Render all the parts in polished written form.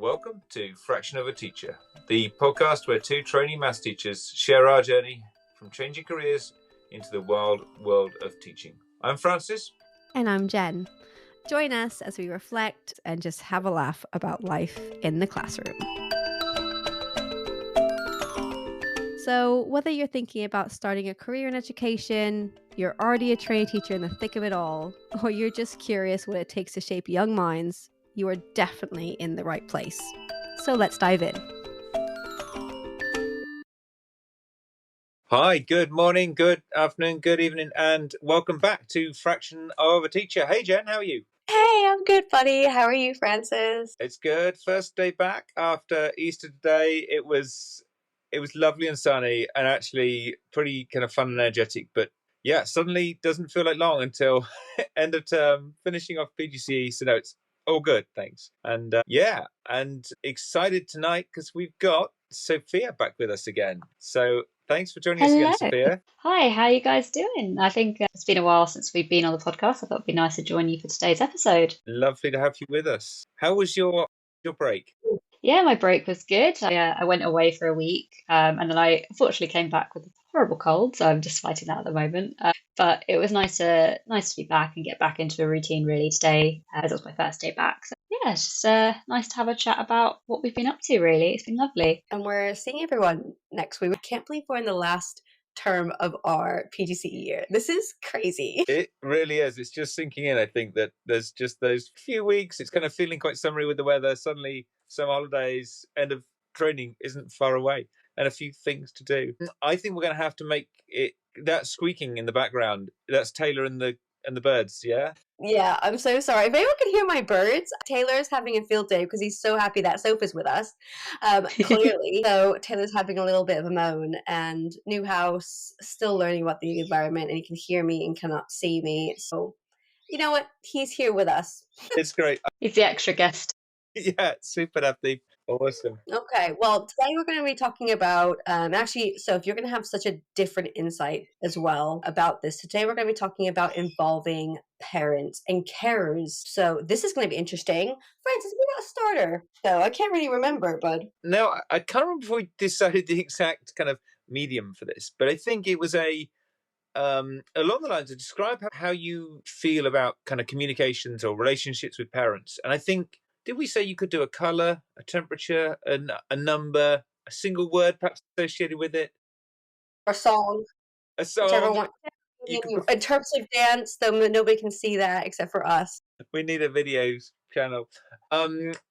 Welcome to Fraction of a Teacher, the podcast where two trainee maths teachers share our journey from changing careers into the wild world of teaching. I'm Francis. And I'm Jen. Join us as we reflect and just have a laugh about life in the classroom. So whether you're thinking about starting a career in education, you're already a trainee teacher in the thick of it all, or you're just curious what it takes to shape young minds, you are definitely in the right place. So let's dive in. Hi, good morning, good afternoon, good evening, and welcome back to Fraction of a Teacher. Hey Jen, how are you? Hey, I'm good, buddy. How are you, Francis? It's good. First day back after Easter today. It was lovely and sunny and actually pretty kind of fun and energetic. But yeah, suddenly doesn't feel like long until end of term, finishing off PGCE. So no, it's all good, thanks. And and excited tonight because we've got Sophia back with us again. So thanks for joining us again, Sophia. Hi, how are you guys doing? I think it's been a while since we've been on the podcast. I thought it'd be nice to join you for today's episode. Lovely to have you with us. How was your break? Yeah, my break was good. I went away for a week, and then I unfortunately came back with a horrible cold, so I'm just fighting that at the moment. But it was nice to be back and get back into a routine really today, as it was my first day back. So yeah, it's just nice to have a chat about what we've been up to. Really, it's been lovely. And we're seeing everyone next week. I can't believe we're in the last term of our PGCE year. This is crazy. It really is. It's just sinking in. I think that there's just those few weeks. It's kind of feeling quite summery with the weather. Suddenly, some holidays, end of training isn't far away, and a few things to do. I think we're going to have to make it that squeaking in the background. That's Taylor and the birds. Yeah. Yeah, I'm so sorry. If anyone can hear my birds, Taylor's having a field day because he's so happy that Sophia's with us, clearly. So Taylor's having a little bit of a moan, and new house, still learning about the environment, and he can hear me and cannot see me. So, you know what? He's here with us. It's great. He's the extra guest. Yeah, super happy. Awesome. Okay, well, today we're going to be talking about, so if you're going to have such a different insight as well about this, today we're going to be talking about involving parents and carers. So this is going to be interesting. Francis, we got a starter, so I can't really remember, but... No, I can't remember if we decided the exact kind of medium for this, but I think it was along the lines of describe how you feel about kind of communications or relationships with parents. And I think, did we say you could do a colour, a temperature, a number, a single word perhaps associated with it? Or song. A song. Whichever one. In terms of dance, though nobody can see that except for us. We need a videos channel.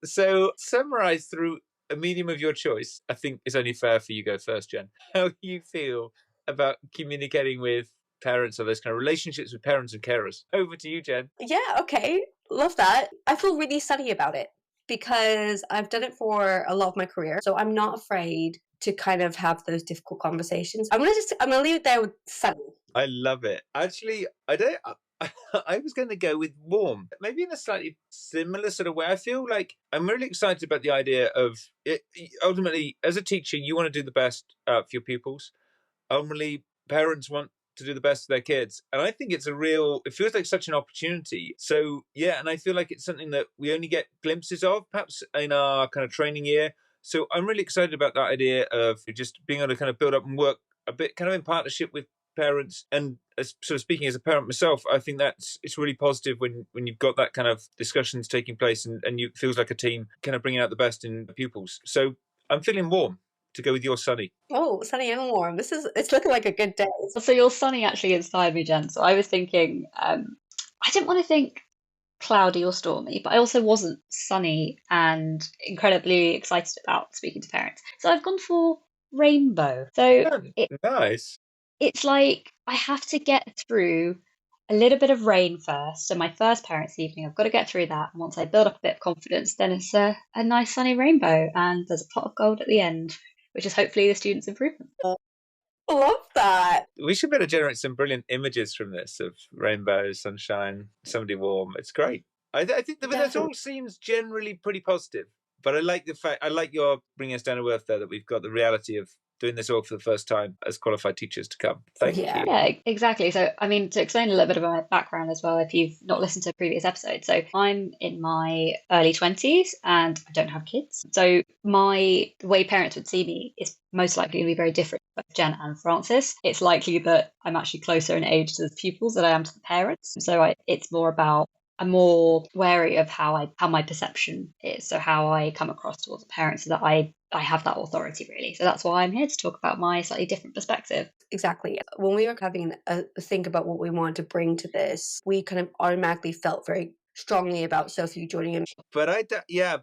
So summarise through a medium of your choice. I think it's only fair for you go first, Jen. How you feel about communicating with parents or those kind of relationships with parents and carers. Over to you, Jen. Yeah, okay. Love that. I feel really sunny about it because I've done it for a lot of my career. So I'm not afraid to kind of have those difficult conversations. I'm gonna leave it there with sunny. I love it. Actually, I was going to go with warm, maybe in a slightly similar sort of way. I feel like I'm really excited about the idea of it. Ultimately, as a teacher, you want to do the best for your pupils. Ultimately, parents want to do the best for their kids. And I think it feels like such an opportunity. So yeah, and I feel like it's something that we only get glimpses of perhaps in our kind of training year. So I'm really excited about that idea of just being able to kind of build up and work a bit kind of in partnership with parents. And as sort of speaking as a parent myself, I think it's really positive when you've got that kind of discussions taking place and it feels like a team kind of bringing out the best in the pupils. So I'm feeling warm to go with your sunny. Oh, sunny and warm. It's looking like a good day. So your sunny actually inspired me, Jen. So I was thinking, I didn't want to think cloudy or stormy, but I also wasn't sunny and incredibly excited about speaking to parents. So I've gone for rainbow. So Nice. It's like I have to get through a little bit of rain first. So my first parents' evening, I've got to get through that. And once I build up a bit of confidence, then it's a nice sunny rainbow. And there's a pot of gold at the end, which is hopefully the students' improvement. I love that. We should be able to generate some brilliant images from this of rainbows, sunshine, somebody warm. It's great. I think that all seems generally pretty positive. But I like your bringing us down to earth there, that we've got the reality of doing this all for the first time as qualified teachers to come. Thank Yeah. you. Yeah, exactly. So, I mean, to explain a little bit about my background as well, if you've not listened to previous episodes, so I'm in my early 20s and I don't have kids. So, the way parents would see me is most likely going to be very different for Jen and Francis. It's likely that I'm actually closer in age to the pupils than I am to the parents. So, it's more about I'm more wary of how my perception is, so how I come across towards the parents, so that I have that authority really. So that's why I'm here to talk about my slightly different perspective. Exactly. When we were having a think about what we wanted to bring to this, we kind of automatically felt very strongly about Sophie joining in. But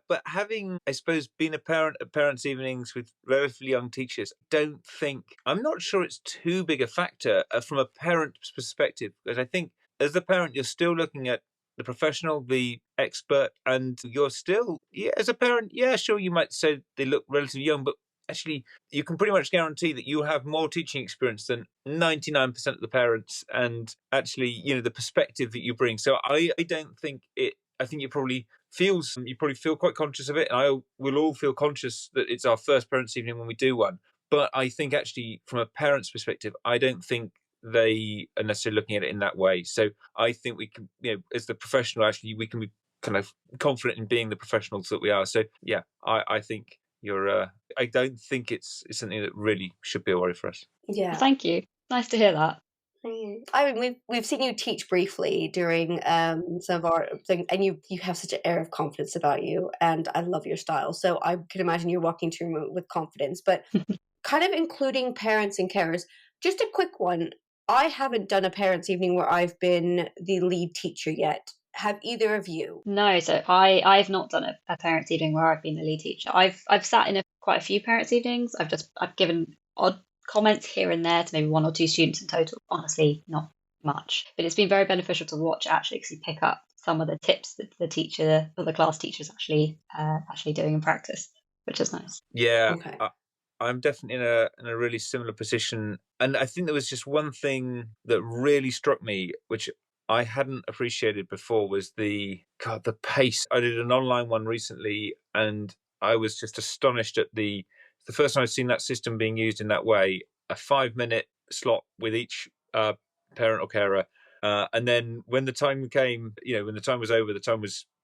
but having, I suppose, been a parent at parents' evenings with relatively young teachers, I'm not sure it's too big a factor from a parent's perspective, because I think as the parent, you're still looking at the professional, the expert, and you're still, as a parent, sure, you might say they look relatively young, but actually, you can pretty much guarantee that you have more teaching experience than 99% of the parents, and actually, the perspective that you bring. So I don't think it. I think you probably feel quite conscious of it, and we'll all feel conscious that it's our first parents' evening when we do one. But I think actually, from a parent's perspective, I don't think they are necessarily looking at it in that way. So I think we can, as the professional, actually, we can be kind of confident in being the professionals that we are. So yeah, I think you're. I don't think it's something that really should be a worry for us. Yeah. Well, thank you. Nice to hear that. I mean, we've seen you teach briefly during some of our things, and you have such an air of confidence about you, and I love your style. So I can imagine you're walking to your room with confidence. But kind of including parents and carers, just a quick one. I haven't done a parents' evening where I've been the lead teacher yet. Have either of you? No, so I've not done a parents' evening where I've been the lead teacher. I've sat in quite a few parents' evenings. I've given odd comments here and there to maybe one or two students in total. Honestly, not much, but it's been very beneficial to watch actually, because you pick up some of the tips that the teacher or the class teachers actually doing in practice, which is nice. Yeah. Okay. I'm definitely in a really similar position, and I think there was just one thing that really struck me, which I hadn't appreciated before, was the pace. I did an online one recently, and I was just astonished at the first time I've seen that system being used in that way. A 5-minute slot with each parent or carer, and then when the time came, when the time was over,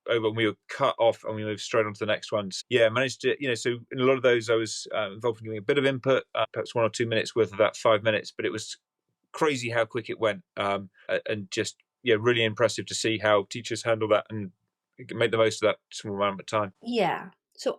and we were cut off and we moved straight on to the next ones. Yeah, managed to, so in a lot of those I was involved in giving a bit of input, perhaps 1 or 2 minutes worth of that 5 minutes, but it was crazy how quick it went, and just, really impressive to see how teachers handle that and make the most of that small amount of time. Yeah. So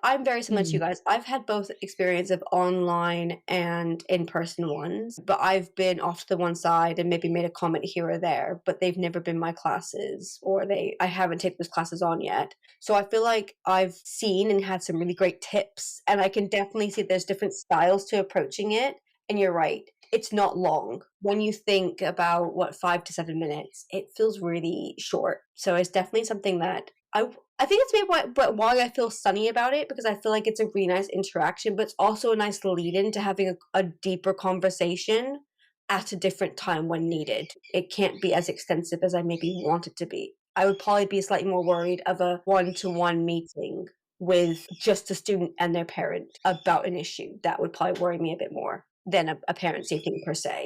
I'm very similar to you guys. I've had both experience of online and in-person ones, but I've been off to the one side and maybe made a comment here or there, but they've never been my classes, or I haven't taken those classes on yet. So I feel like I've seen and had some really great tips, and I can definitely see there's different styles to approaching it. And you're right, it's not long. When you think about 5 to 7 minutes, it feels really short. So it's definitely something that I think it's maybe why I feel sunny about it, because I feel like it's a really nice interaction, but it's also a nice lead-in to having a deeper conversation at a different time when needed. It can't be as extensive as I maybe want it to be. I would probably be slightly more worried of a one-to-one meeting with just a student and their parent about an issue. That would probably worry me a bit more than a parent's evening per se.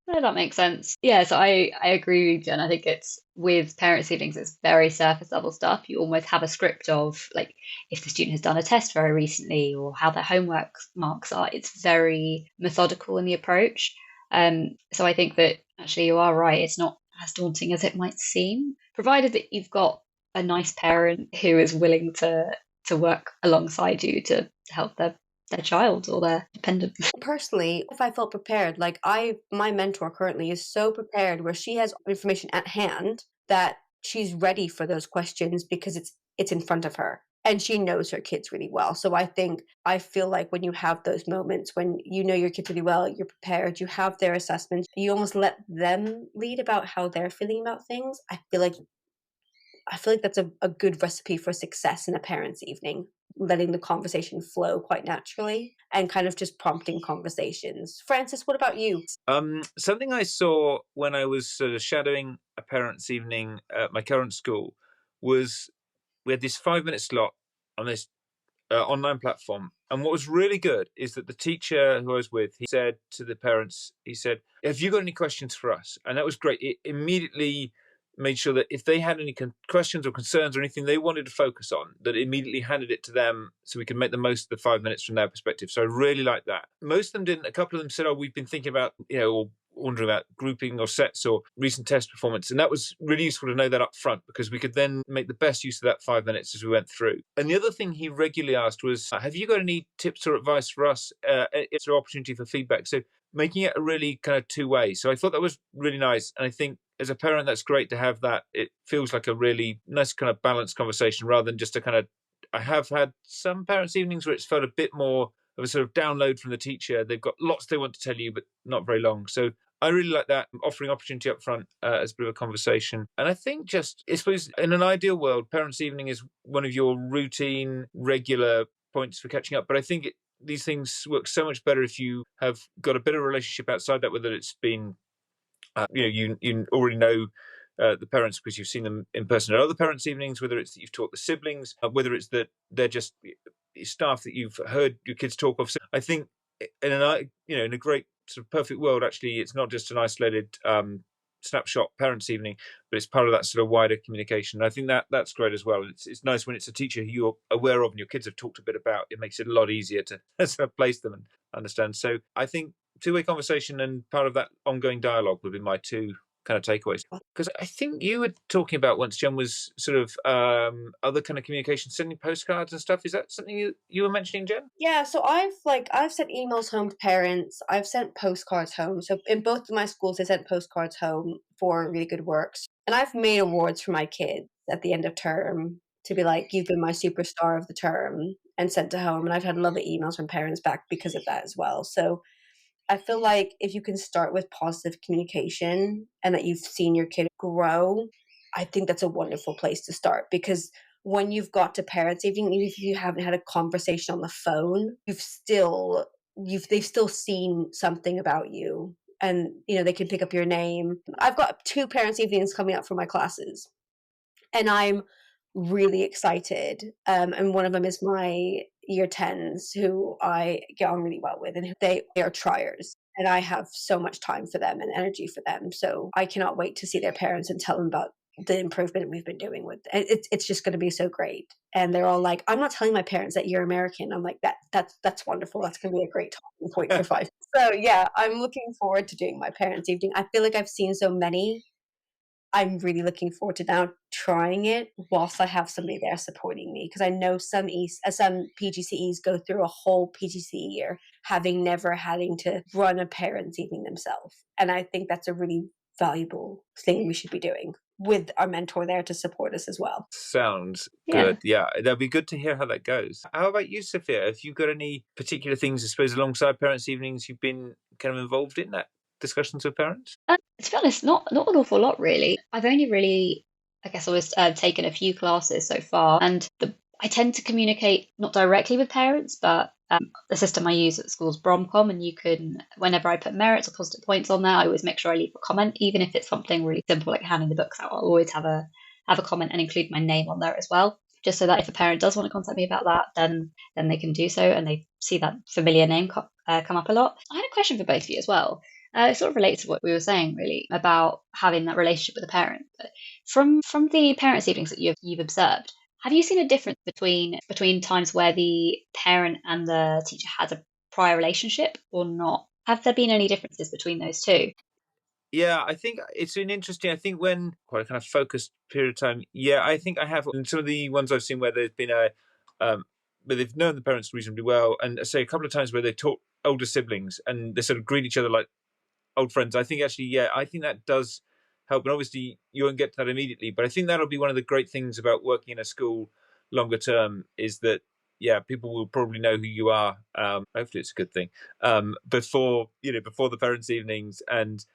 No, that makes sense. Yeah, so I agree with Jen. I think it's with parents' evenings, it's very surface level stuff. You almost have a script of, like, if the student has done a test very recently or how their homework marks are. It's very methodical in the approach. So I think that actually you are right. It's not as daunting as it might seem, provided that you've got a nice parent who is willing to work alongside you to help their child or their dependent. Personally, if I felt prepared, like my mentor currently is so prepared where she has information at hand that she's ready for those questions because it's in front of her and she knows her kids really well. So I feel like when you have those moments when you know your kids really well, you're prepared, you have their assessments, you almost let them lead about how they're feeling about things. I feel like that's a good recipe for success in a parents' evening, letting the conversation flow quite naturally and kind of just prompting conversations. Francis, what about you? Something I saw when I was sort of shadowing a parents' evening at my current school was we had this 5-minute slot on this online platform, And what was really good is that the teacher who I was with, he said to the parents, he said, "Have you got any questions for us?" And that was great. It immediately made sure that if they had any questions or concerns or anything they wanted to focus on, that it immediately handed it to them so we could make the most of the 5 minutes from their perspective. So I really liked that. Most of them didn't. A couple of them said, "Oh, we've been thinking about, or wondering about grouping or sets or recent test performance." And that was really useful to know that up front, because we could then make the best use of that 5 minutes as we went through. And the other thing he regularly asked was, "Have you got any tips or advice for us?" It's an opportunity for feedback. So making it a really kind of two-way. So I thought that was really nice. And I think as a parent, that's great to have that. It feels like a really nice kind of balanced conversation rather than just a kind of, I have had some parents' evenings where it's felt a bit more of a sort of download from the teacher. They've got lots they want to tell you, but not very long. So I really like that, offering opportunity up front as a bit of a conversation. And I think I suppose in an ideal world, parents' evening is one of your routine, regular points for catching up. But I think these things work so much better if you have got a bit of a relationship outside that, whether it's been, you already know the parents because you've seen them in person at other parents' evenings, whether it's that you've taught the siblings, whether it's that they're just staff that you've heard your kids talk of. So I think in a great sort of perfect world, actually, it's not just an isolated snapshot parents' evening, but it's part of that sort of wider communication. And I think that's great as well. It's nice when it's a teacher who you're aware of and your kids have talked a bit about. It makes it a lot easier to sort of place them and understand. So I think two-way conversation and part of that ongoing dialogue would be my two kind of takeaways. Because I think you were talking about once, Jen, was sort of other kind of communication, sending postcards and stuff. Is that something you were mentioning, Jen? Yeah, so I've sent emails home to parents. I've sent postcards home. So in both of my schools, I sent postcards home for really good works. And I've made awards for my kids at the end of term to be like, "You've been my superstar of the term," and sent to home. And I've had lovely emails from parents back because of that as well. So I feel like if you can start with positive communication and that you've seen your kid grow, I think that's a wonderful place to start, because when you've got to parents' evening, even if you haven't had a conversation on the phone, they've still seen something about you, and they can pick up your name. I've got 2 parents' evenings coming up for my classes, and I'm really excited. And one of them is my year 10s who I get on really well with, and they are triers. And I have so much time for them and energy for them. So I cannot wait to see their parents and tell them about the improvement we've been doing with it. It's just going to be so great. And they're all like, "I'm not telling my parents that you're American." I'm like, that's wonderful. That's going to be a great talking point for 5. So yeah, I'm looking forward to doing my parents' evening. I feel like I've seen so many. I'm really looking forward to now trying it whilst I have somebody there supporting me, because I know some PGCEs go through a whole PGCE year having to run a parents' evening themselves, and I think that's a really valuable thing we should be doing with our mentor there to support us as well. Sounds good. Yeah, that'd be good to hear how that goes. How about you, Sophia? Have you got any particular things, I suppose, alongside parents' evenings you've been kind of involved in that discussions with parents? To be honest, not an awful lot really. I've only really, I guess, always taken a few classes so far, and I tend to communicate not directly with parents, but the system I use at school is Bromcom, and you can, whenever I put merits or positive points on there, I always make sure I leave a comment, even if it's something really simple like handing the books out. I'll always have a comment and include my name on there as well, just so that if a parent does want to contact me about that, then they can do so, and they see that familiar name come up a lot. I had a question for both of you as well. It sort of relates to what we were saying, really, about having that relationship with a parent. But from the parents' evenings that you've observed, have you seen a difference between times where the parent and the teacher has a prior relationship or not? Have there been any differences between those two? Yeah, I think it's an interesting. I think when quite a kind of focused period of time. Yeah, I think I have. And some of the ones I've seen where there's been where they've known the parents reasonably well, and say a couple of times where they taught older siblings and they sort of greet each other like old friends. I think actually, yeah, I think that does help. And obviously, you won't get to that immediately, but I think that'll be one of the great things about working in a school longer term is that, yeah, people will probably know who you are. Hopefully, it's a good thing before the parents' evenings. And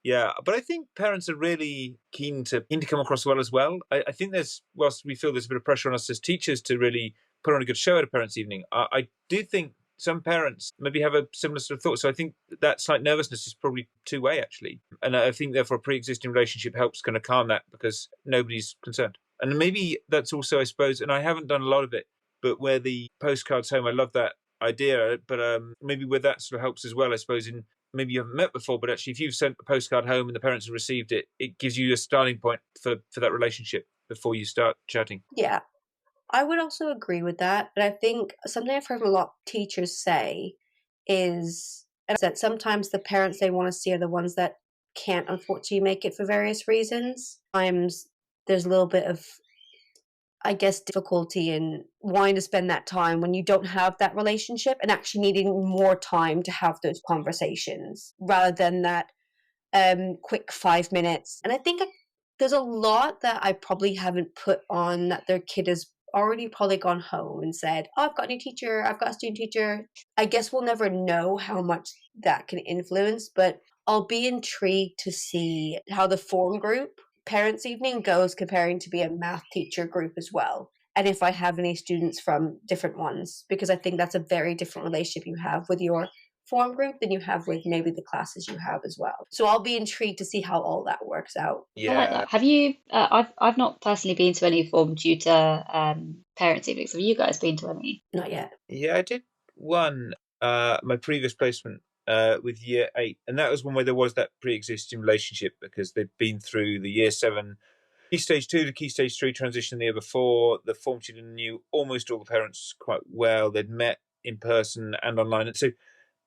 yeah, but I think parents are really keen to come across well as well. I think whilst we feel there's a bit of pressure on us as teachers to really put on a good show at a parents' evening, I do think some parents maybe have a similar sort of thought. So I think that slight nervousness is probably two-way, actually. And I think, therefore, a pre-existing relationship helps kind of calm that because nobody's concerned. And maybe that's also, I suppose, and I haven't done a lot of it, but where the postcards home, I love that idea, but maybe where that sort of helps as well, I suppose, in maybe you haven't met before, but actually if you've sent a postcard home and the parents have received it, it gives you a starting point for that relationship before you start chatting. Yeah, I would also agree with that. But I think something I've heard a lot of teachers say is that sometimes the parents they want to see are the ones that can't unfortunately make it for various reasons. Sometimes there's a little bit of, I guess, difficulty in wanting to spend that time when you don't have that relationship and actually needing more time to have those conversations rather than that quick 5 minutes. And I think there's a lot that I probably haven't put on that their kid has already probably gone home and said, oh, I've got a new teacher, I've got a student teacher. I guess we'll never know how much that can influence, but I'll be intrigued to see how the form group parents evening goes comparing to be a math teacher group as well. And if I have any students from different ones, because I think that's a very different relationship you have with your form group than you have with maybe the classes you have as well. So I'll be intrigued to see how all that works out. I like that. Have you? I've not personally been to any form tutor parents' evenings. Have you guys been to any? Not yet. Yeah, I did one. My previous placement with year 8, and that was one where there was that pre-existing relationship because they'd been through the year 7 key stage 2 to key stage 3 transition the year before. The form tutor knew almost all the parents quite well. They'd met in person and online, and so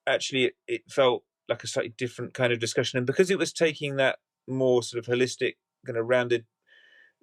actually it felt like a slightly different kind of discussion. And because it was taking that more sort of holistic, kind of rounded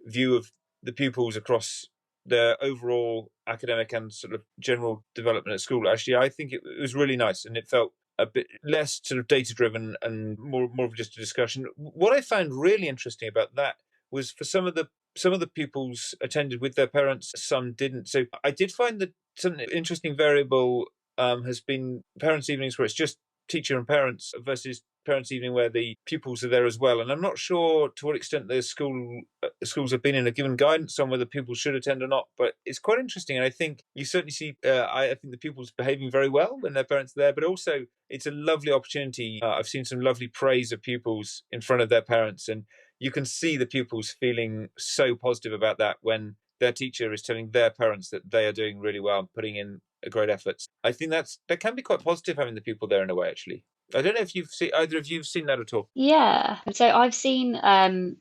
view of the pupils across their overall academic and sort of general development at school, actually, I think it was really nice, and it felt a bit less sort of data driven and more of just a discussion. What I found really interesting about that was for some of the pupils attended with their parents, some didn't. So I did find that some interesting variable has been parents' evenings where it's just teacher and parents versus parents' evening where the pupils are there as well. And I'm not sure to what extent the schools have been in a given guidance on whether pupils should attend or not, but it's quite interesting. And I think you certainly see, I think the pupils behaving very well when their parents are there, but also it's a lovely opportunity. I've seen some lovely praise of pupils in front of their parents, and you can see the pupils feeling so positive about that when their teacher is telling their parents that they are doing really well, putting in a great effort. I think that can be quite positive having the people there in a way, actually. I don't know if either of you've seen that at all. Yeah. So I've seen a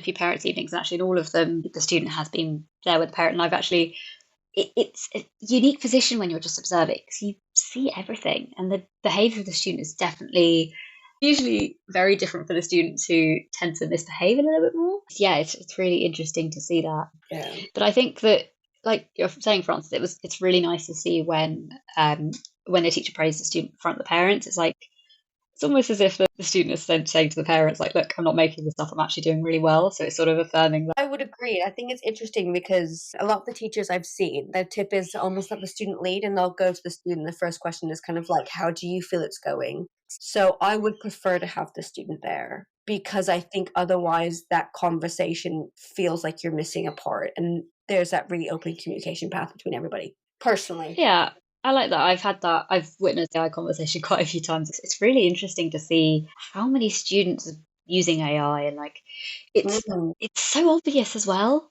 few parents' evenings, and actually in all of them the student has been there with the parent, and I've actually it's a unique position when you're just observing because you see everything, and the behavior of the student is definitely usually very different for the students who tend to misbehave a little bit more. Yeah, it's really interesting to see that. Yeah. But I think that, like you're saying, Francis, it's really nice to see when the teacher praises the student in front of the parents. It's almost as if the student is then saying to the parents, like, look, I'm not making this up, I'm actually doing really well. So it's sort of affirming that. I would agree. I think it's interesting because a lot of the teachers I've seen, their tip is almost let the student lead, and they'll go to the student. The first question is kind of like, how do you feel it's going? So I would prefer to have the student there because I think otherwise that conversation feels like you're missing a part, and there's that really open communication path between everybody. Personally. Yeah, I like that. I've witnessed AI conversation quite a few times. It's really interesting to see how many students are using AI, and like it's so obvious as well.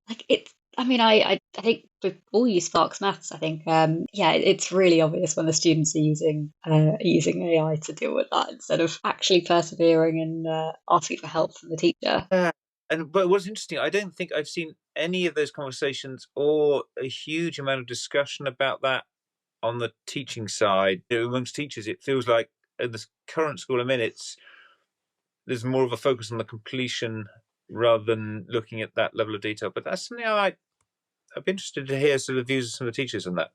Like I think we all use Sparks Maths. I think it's really obvious when the students are using AI to deal with that instead of actually persevering and asking for help from the teacher. But what's interesting, I don't think I've seen any of those conversations or a huge amount of discussion about that on the teaching side. Amongst teachers, it feels like at the current school I'm in, there's more of a focus on the completion rather than looking at that level of detail. But that's something I'd be interested to hear sort of views of some of the teachers on that,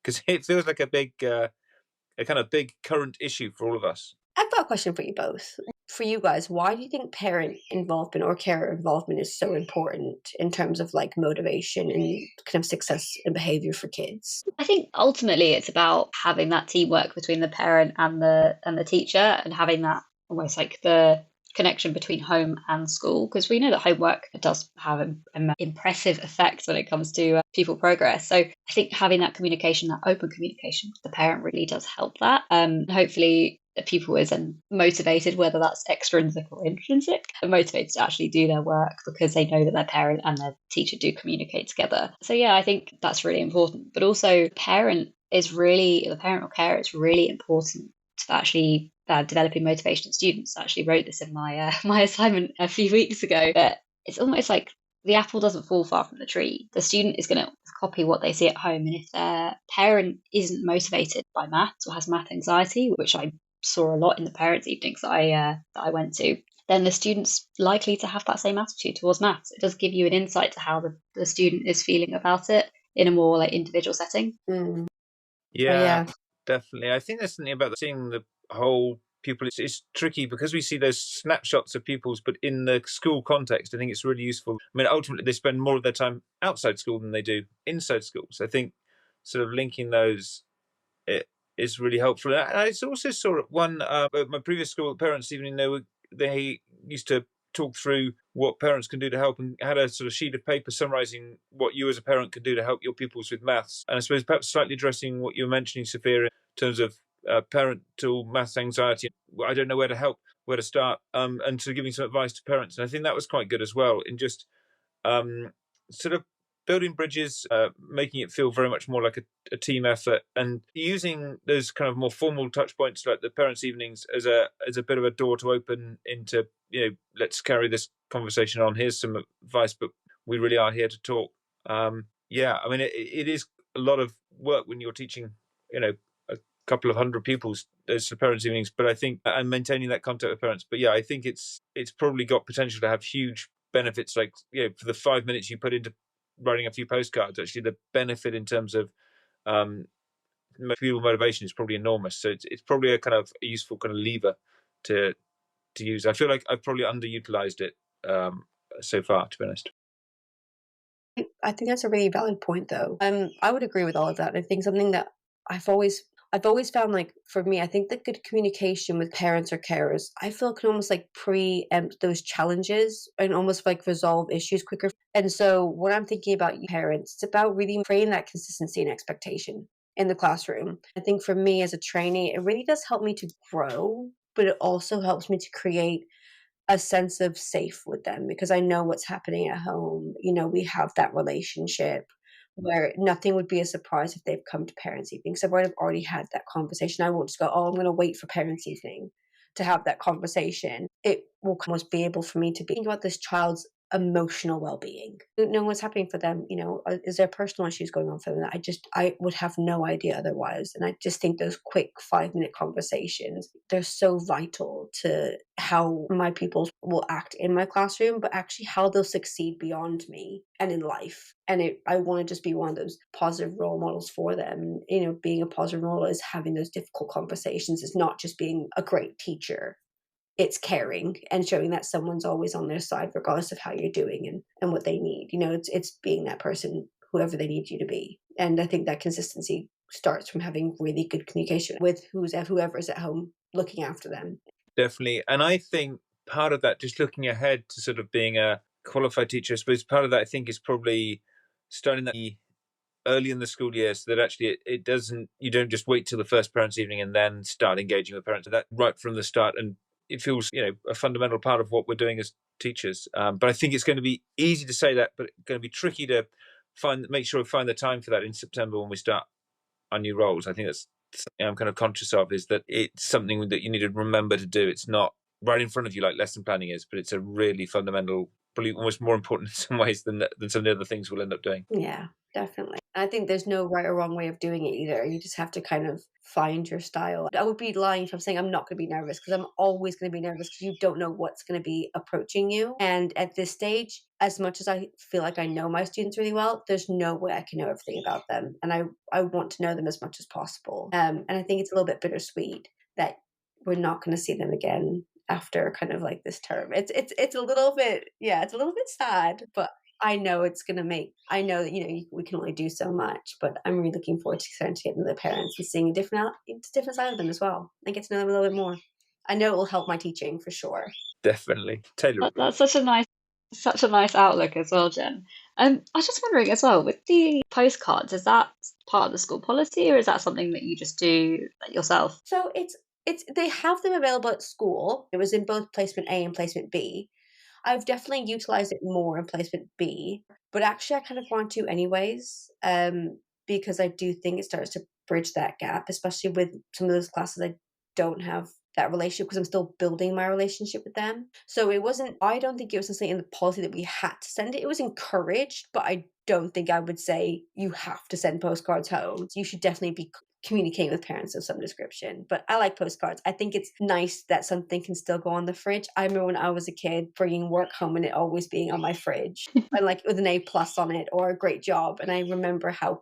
because it feels like a kind of big current issue for all of us. I've got a question for you both. For you guys, why do you think parent involvement or carer involvement is so important in terms of like motivation and kind of success and behavior for kids? I think ultimately it's about having that teamwork between the parent and the teacher, and having that almost like the connection between home and school, because we know that homework does have an impressive effect when it comes to pupil progress. So I think having that communication, that open communication with the parent really does help that. Hopefully the pupil is then motivated, whether that's extrinsic or intrinsic, and motivated to actually do their work because they know that their parent and their teacher do communicate together. So yeah, I think that's really important. But also parent is really, the parent or carer is really important to actually developing motivation in students. I actually wrote this in my my assignment a few weeks ago, but it's almost like the apple doesn't fall far from the tree. The student is going to copy what they see at home, and if their parent isn't motivated by maths or has math anxiety, which I saw a lot in the parents' evenings that I went to, then the student's likely to have that same attitude towards maths. It does give you an insight to how the student is feeling about it in a more like individual setting. Mm. Oh, Yeah, yeah. definitely. I think there's something about seeing the whole pupil. It's tricky because we see those snapshots of pupils, but in the school context, I think it's really useful. I mean, ultimately, they spend more of their time outside school than they do inside schools. I think sort of linking those it is really helpful. And I also saw at one at my previous school, parents evening, they used to talk through what parents can do to help, and had a sort of sheet of paper summarising what you as a parent can do to help your pupils with maths. And I suppose perhaps slightly addressing what you were mentioning, Sophia, in terms of parental maths anxiety. I don't know where to help, where to start, and sort of giving some advice to parents. And I think that was quite good as well in just um, sort of building bridges, making it feel very much more like a team effort, and using those kind of more formal touch points like the parents' evenings as a bit of a door to open into, let's carry this conversation on. Here's some advice, but we really are here to talk. Yeah, I mean, it is a lot of work when you're teaching, a couple of hundred pupils. There's the parents' evenings, but I think and maintaining that contact with parents. But yeah, I think it's probably got potential to have huge benefits, like for the 5 minutes you put into writing a few postcards, actually the benefit in terms of um pupil motivation is probably enormous. So it's probably a kind of a useful kind of lever to use. I feel like I've probably underutilized it so far, to be honest. I think that's a really valid point, though. I would agree with all of that. I think something that I've always found, like, for me, I think that good communication with parents or carers, I feel, can almost like preempt those challenges and almost like resolve issues quicker. And so when I'm thinking about you parents, it's about really creating that consistency and expectation in the classroom. I think for me as a trainee, it really does help me to grow, but it also helps me to create a sense of safe with them because I know what's happening at home. We have that relationship where nothing would be a surprise if they've come to parents' evening. So I've already had that conversation. I won't just go, oh, I'm going to wait for parents' evening to have that conversation. It will almost be able for me to think about this child's emotional well-being, know what's happening for them. Is there personal issues going on for them that I would have no idea otherwise. And I just think those quick 5-minute conversations, they're so vital to how my pupils will act in my classroom, but actually how they'll succeed beyond me and in life. And I want to just be one of those positive role models for them. Being a positive role is having those difficult conversations. It's not just being a great teacher. It's caring and showing that someone's always on their side, regardless of how you're doing and what they need. It's being that person, whoever they need you to be. And I think that consistency starts from having really good communication with whoever's at home looking after them. Definitely. And I think part of that, just looking ahead to sort of being a qualified teacher, I suppose part of that I think is probably starting that early in the school year, so that actually it doesn't, you don't just wait till the first parents' evening and then start engaging with parents. That right from the start, and it feels a fundamental part of what we're doing as teachers. But I think it's going to be easy to say that, but going to be tricky to make sure we find the time for that in September when we start our new roles. I think that's something I'm kind of conscious of, is that it's something that you need to remember to do. It's not right in front of you like lesson planning is, but it's a really fundamental, probably almost more important in some ways than some of the other things we'll end up doing. Yeah, definitely. I think there's no right or wrong way of doing it either. You just have to kind of find your style. I would be lying if I'm saying I'm not going to be nervous, because I'm always going to be nervous because you don't know what's going to be approaching you. And at this stage, as much as I feel like I know my students really well, there's no way I can know everything about them. And I want to know them as much as possible. And I think it's a little bit bittersweet that we're not going to see them again after kind of like this term. It's a little bit, yeah, it's a little bit sad, but I know it's going to I know that, we can only do so much, but I'm really looking forward to starting to get into the parents and seeing a different side of them as well and get to know them a little bit more. I know it will help my teaching for sure. Definitely. Taylor. That's such a nice outlook as well, Jen. I was just wondering as well, with the postcards, is that part of the school policy, or is that something that you just do yourself? So they have them available at school. It was in both placement A and placement B. I've definitely utilized it more in placement B, but actually I kind of want to anyways. because I do think it starts to bridge that gap, especially with some of those classes I don't have that relationship because I'm still building my relationship with them. So it wasn't, I don't think it was necessarily in the policy that we had to send it. It was encouraged, but I don't think I would say you have to send postcards home. You should definitely be communicating with parents of some description. But I like postcards. I think it's nice that something can still go on the fridge. I remember when I was a kid bringing work home and it always being on my fridge and like with an A+ on it or a great job. And I remember how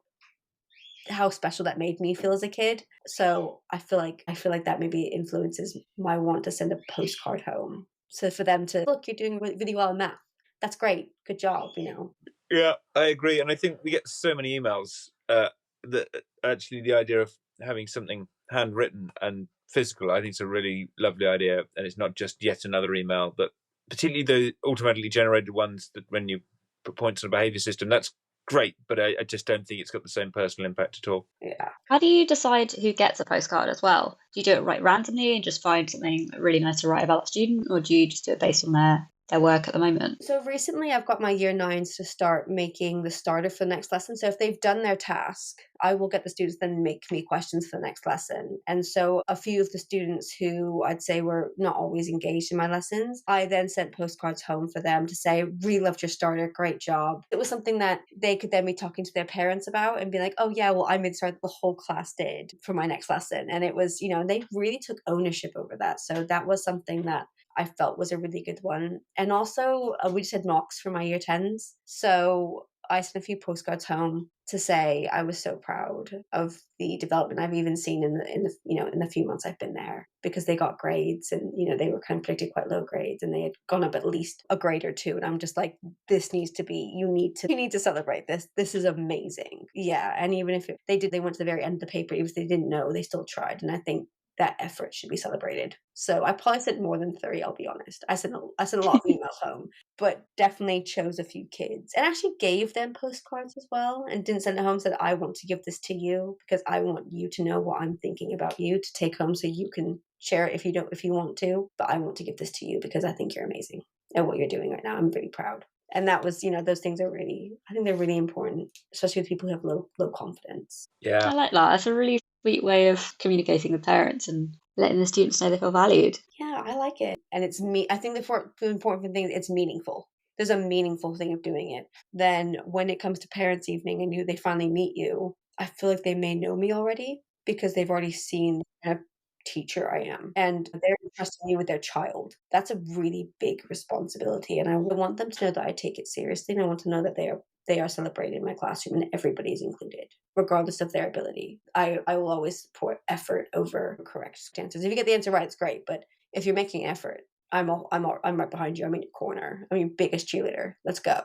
special that made me feel as a kid. So I feel like that maybe influences my want to send a postcard home. So for them to look, you're doing really, really well in math. That's great. Good job, you know. Yeah, I agree. And I think we get so many emails that actually the idea of having something handwritten and physical, I think it's a really lovely idea. And it's not just yet another email, but particularly the automatically generated ones that when you put points on a behavior system, that's great. But I just don't think it's got the same personal impact at all. Yeah. How do you decide who gets a postcard as well? Do you do it right randomly and just find something really nice to write about that student, or do you just do it based on their work at the moment? So recently I've got my year 9s to start making the starter for the next lesson. So if they've done their task, I will get the students then make me questions for the next lesson. And so a few of the students who I'd say were not always engaged in my lessons, I then sent postcards home for them to say, really loved your starter, great job. It was something that they could then be talking to their parents about and be like, oh yeah, well I made the starter the whole class did for my next lesson. And it was, they really took ownership over that. So that was something that I felt was a really good one. And also, we just had mocks for my year 10s. So I sent a few postcards home to say I was so proud of the development I've even seen in the few months I've been there, because they got grades and they were kind of predicted quite low grades and they had gone up at least a grade or two, and I'm just like, this needs to be, you need to celebrate this. This is amazing. Yeah. And even if they went to the very end of the paper, even if they didn't know, they still tried. And I think that effort should be celebrated. So I probably sent more than 30, I'll be honest. I sent a lot of emails home, but definitely chose a few kids and actually gave them postcards as well, and didn't send it home. Said, I want to give this to you because I want you to know what I'm thinking about you to take home so you can share it if you want to. But I want to give this to you because I think you're amazing at what you're doing right now. I'm really proud. And that was, those things are really, I think they're really important, especially with people who have low confidence. Yeah. I like that. That's a really sweet way of communicating with parents and letting the students know they feel valued. Yeah, I like it. And it's me. I think the important thing is it's meaningful. There's a meaningful thing of doing it. Then when it comes to parents' evening and they finally meet you, I feel like they may know me already because they've already seen the kind of teacher I am, and they're entrusting me with their child. That's a really big responsibility, and I want them to know that I take it seriously, and I want to know that they are celebrated in my classroom and everybody's included, regardless of their ability. I will always support effort over correct answers. If you get the answer right, it's great, but if you're making effort, I'm right behind you. I'm in your corner. I'm your biggest cheerleader. Let's go.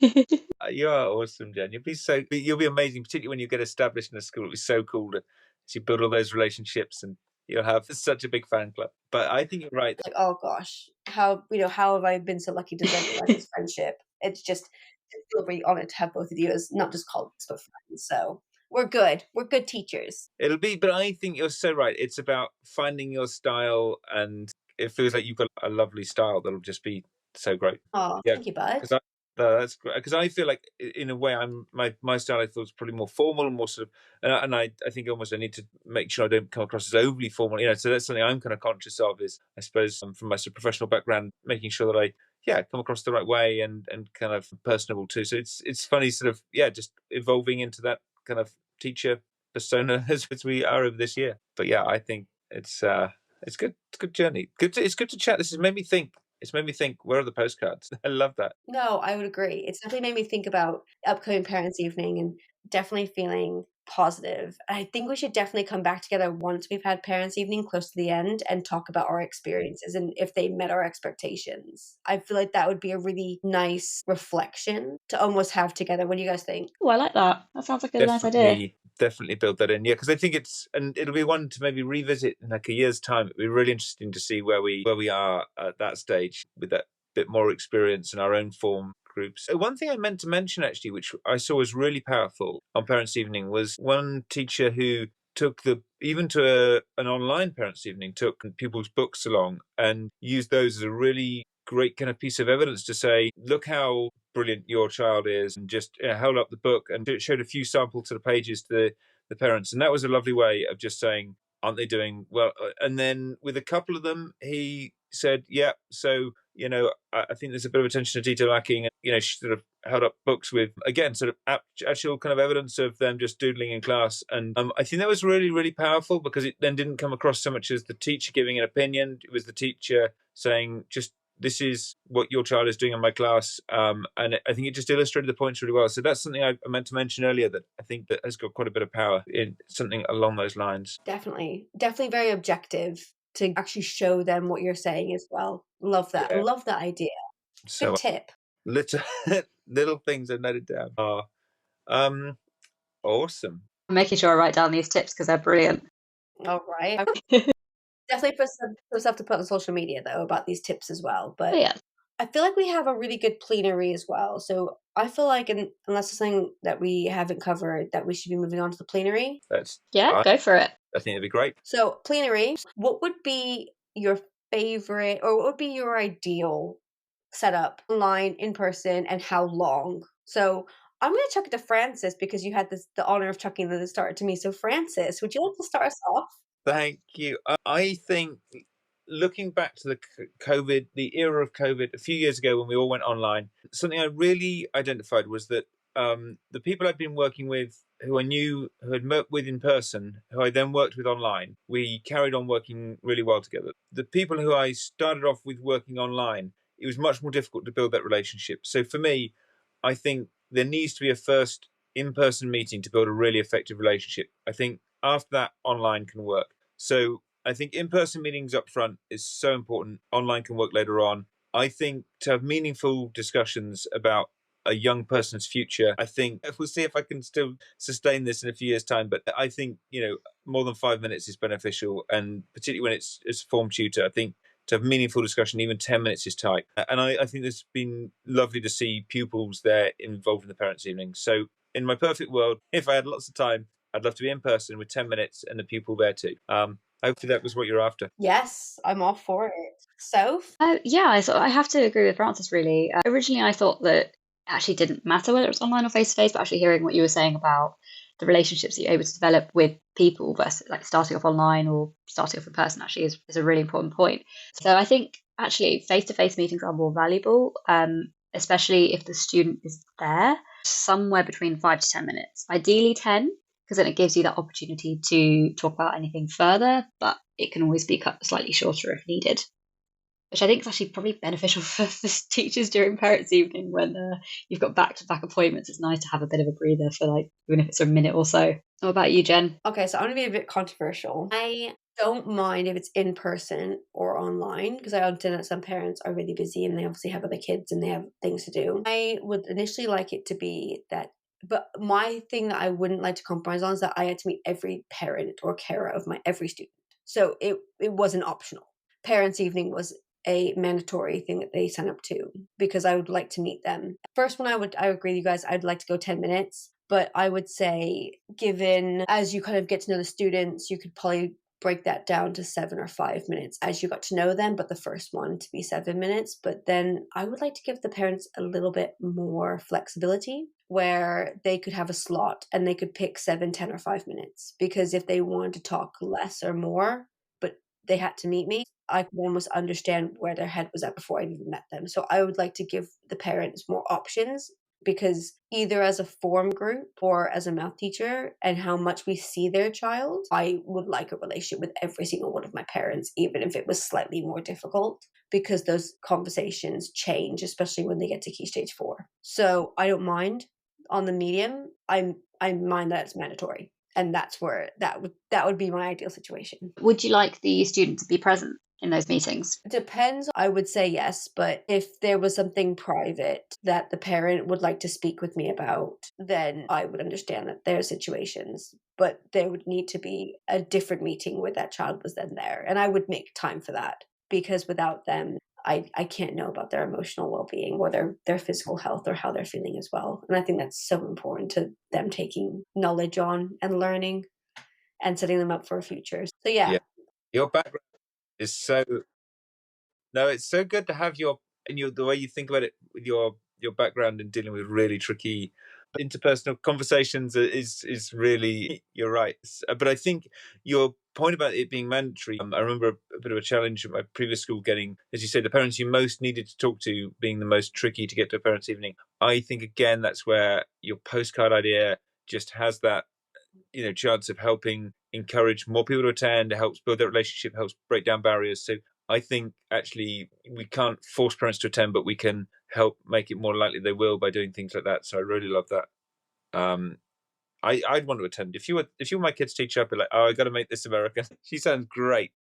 You are awesome, Jen. You'll be amazing, particularly when you get established in a school. It'll be so cool to build all those relationships, and you'll have such a big fan club. But I think you're right. Like, oh gosh, how have I been so lucky to develop this friendship? It's just, I feel really honored to have both of you as not just colleagues but friends. So we're good. We're good teachers. But I think you're so right. It's about finding your style, and it feels like you've got a lovely style that'll just be so great. Oh, Yeah, thank you, bud. that's great, because I feel like in a way my style I thought was probably more formal and more sort of, and I think almost I need to make sure I don't come across as overly formal, so that's something I'm kind of conscious of, is I suppose from my sort of professional background, making sure that I come across the right way and kind of personable too. So it's funny sort of just evolving into that kind of teacher persona as we are over this year. But yeah, I think it's good. It's a good journey. It's good to chat. This has made me think. It's made me think, where are the postcards? I love that. No, I would agree. It's definitely made me think about upcoming parents' evening and definitely feeling positive. I think we should definitely come back together once we've had parents' evening close to the end and talk about our experiences and if they met our expectations. I feel like that would be a really nice reflection to almost have together. What do you guys think? Oh, I like that. That sounds like a nice idea. Definitely build that in, because I think and it'll be one to maybe revisit in like a year's time. It'll be really interesting to see where we are at that stage with that bit more experience in our own form groups. One thing I meant to mention actually, which I saw was really powerful on Parents' Evening, was one teacher who took an online Parents' Evening, took pupils' books along and used those as a really great kind of piece of evidence to say, look how brilliant your child is, and just held up the book and showed a few sample sort of pages to the parents. And that was a lovely way of just saying, aren't they doing well? And then with a couple of them, he said, yeah, so, I think there's a bit of attention to detail lacking. She sort of held up books with, again, sort of actual kind of evidence of them just doodling in class. And I think that was really, really powerful, because it then didn't come across so much as the teacher giving an opinion. It was the teacher saying, just, this is what your child is doing in my class. And I think it just illustrated the points really well. So that's something I meant to mention earlier, that I think that has got quite a bit of power in something along those lines. Definitely very objective to actually show them what you're saying as well. Love that. Yeah. Love that idea. So Good tip. little things I noted down are awesome. I'm making sure I write down these tips because they're brilliant. All right. Definitely put some stuff to put on social media though about these tips as well. But Oh, yeah. I feel like we have a really good plenary as well. So I feel like, unless there's something that we haven't covered, that we should be moving on to the plenary. Go for it. I think it'd be great. So plenary, what would be your favorite, or what would be your ideal setup, online, in person, and how long? So I'm going to chuck it to Francis, because you had the honor of chucking the start to me. So Francis, would you like to start us off? Thank you. I think, looking back to the era of COVID a few years ago when we all went online, something I really identified was that the people I'd been working with, who I knew, who had met with in person, who I then worked with online, we carried on working really well together. The people who I started off with working online, it was much more difficult to build that relationship. So for me, I think there needs to be a first in-person meeting to build a really effective relationship. I think after that, online can work. So I think in-person meetings up front is so important. Online can work later on. I think to have meaningful discussions about a young person's future, I think we'll see if I can still sustain this in a few years' time. But I think, more than 5 minutes is beneficial. And particularly when it's as a form tutor, I think to have meaningful discussion, even 10 minutes is tight. And I think it's been lovely to see pupils there involved in the parents' evening. So in my perfect world, if I had lots of time, I'd love to be in person with 10 minutes and the pupil there too. Hopefully that was what you're after. Yes, I'm all for it. Soph? I have to agree with Francis, really. Originally, I thought that it actually didn't matter whether it was online or face-to-face, but actually hearing what you were saying about the relationships that you're able to develop with people versus like starting off online or starting off in person actually is a really important point. So I think actually face-to-face meetings are more valuable, especially if the student is there, somewhere between 5 to 10 minutes, ideally 10, because then it gives you that opportunity to talk about anything further, but it can always be cut slightly shorter if needed, which I think is actually probably beneficial for teachers during parents' evening when you've got back-to-back appointments. It's nice to have a bit of a breather for even if it's a minute or so. What about you, Jen? Okay, so I'm going to be a bit controversial. I don't mind if it's in person or online, because I understand that some parents are really busy and they obviously have other kids and they have things to do. I would initially like it to be that, but my thing that I wouldn't like to compromise on is that I had to meet every parent or carer of every student. So it wasn't optional. Parents' evening was a mandatory thing that they sign up to, because I would like to meet them. First one, I agree with you guys. I'd like to go 10 minutes, but I would say, given as you kind of get to know the students, you could probably break that down to 7 or 5 minutes as you got to know them, but the first one to be 7 minutes. But then I would like to give the parents a little bit more flexibility, where they could have a slot and they could pick 7, 10, or 5 minutes, because if they wanted to talk less or more, but they had to meet me, I could almost understand where their head was at before I even met them. So I would like to give the parents more options, because either as a form group or as a math teacher and how much we see their child, I would like a relationship with every single one of my parents, even if it was slightly more difficult, because those conversations change, especially when they get to Key Stage 4. So I don't mind on the medium. I mind that it's mandatory. And that's where that would be my ideal situation. Would you like the student to be present in those meetings? Depends. I would say yes, but if there was something private that the parent would like to speak with me about, then I would understand that there are situations, but there would need to be a different meeting where that child was then there. And I would make time for that, because without them, I can't know about their emotional well-being or their physical health or how they're feeling as well. And I think that's so important to them taking knowledge on and learning and setting them up for a future. So yeah. Your background is so, no, it's so good to have the way you think about it with your your background in dealing with really tricky interpersonal conversations is really, you're right. But I think your point about it being mandatory, I remember a bit of a challenge at my previous school getting, as you say, the parents you most needed to talk to being the most tricky to get to a parents' evening. I think, again, that's where your postcard idea just has that, chance of helping encourage more people to attend. It helps build that relationship, helps break down barriers. So I think actually we can't force parents to attend, but we can help make it more likely they will by doing things like that. So I really love that. I'd want to attend. If you were my kid's teacher, I'd be like, oh, I got to make this American. She sounds great.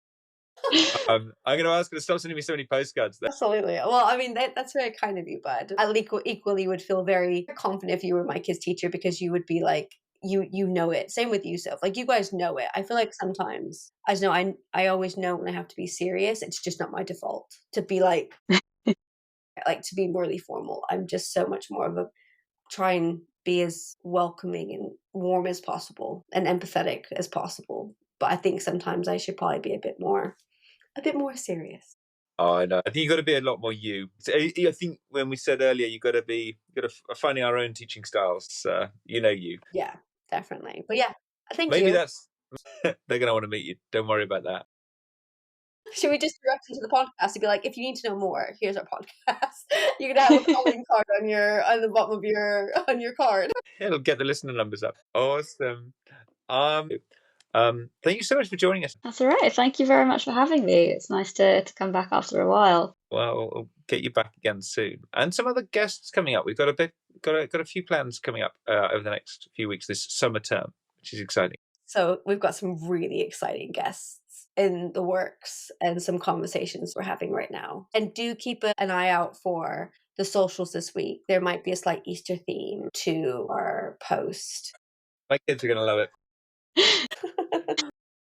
I'm going to ask her to stop sending me so many postcards. Absolutely. Well, I mean, that's very kind of you, bud. I equally would feel very confident if you were my kid's teacher, because you would be like, you know it. Same with you, Soph. Like, you guys know it. I feel like sometimes, I know, I always know when I have to be serious. It's just not my default to be like to be morally formal. I'm just so much more of a try and be as welcoming and warm as possible and empathetic as possible. But I think sometimes I should probably be a bit more serious. Oh, I know. I think you got to be a lot more you. So I think when we said earlier, you got to finding our own teaching styles. You. Yeah, definitely. But yeah, thank Maybe you. that's they're going to want to meet you. Don't worry about that. Should we just direct into the podcast to be like, if you need to know more, here's our podcast. You're gonna have a calling card on the bottom of your card. It'll get the listener numbers up. Awesome. Thank you so much for joining us. That's all right. Thank you very much for having me. It's nice to come back after a while. Well, we'll get you back again soon, and some other guests coming up. We've got a few plans coming up over the next few weeks this summer term, which is exciting. So we've got some really exciting guests in the works and some conversations we're having right now. And do keep an eye out for the socials this week. There might be a slight Easter theme to our post. My kids are going to love it.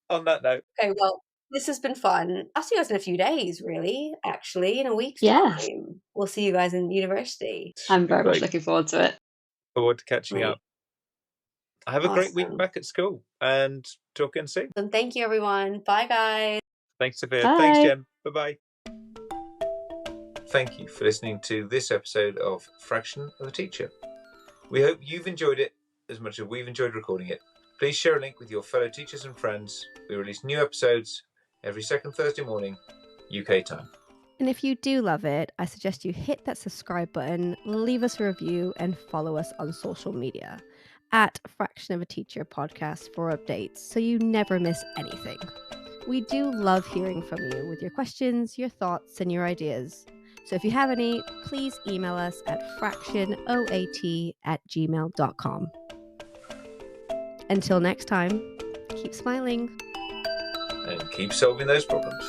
On that note. Okay, well, this has been fun. I'll see you guys in a few days, really, actually, in a week's time. We'll see you guys in university. I'm very much looking forward to it. Forward to catching up. Have a great week back at school and talk again soon. And thank you, everyone. Bye, guys. Thanks, Sophia. Bye. Thanks, Jen. Bye-bye. Thank you for listening to this episode of Fraction of a Teacher. We hope you've enjoyed it as much as we've enjoyed recording it. Please share a link with your fellow teachers and friends. We release new episodes every second Thursday morning, UK time. And if you do love it, I suggest you hit that subscribe button, leave us a review, and follow us on social media at Fraction of a Teacher podcast for updates so you never miss anything. We do love hearing from you with your questions, your thoughts, and your ideas. So if you have any, please email us at fractionoat@gmail.com. Until next time, keep smiling. And keep solving those problems.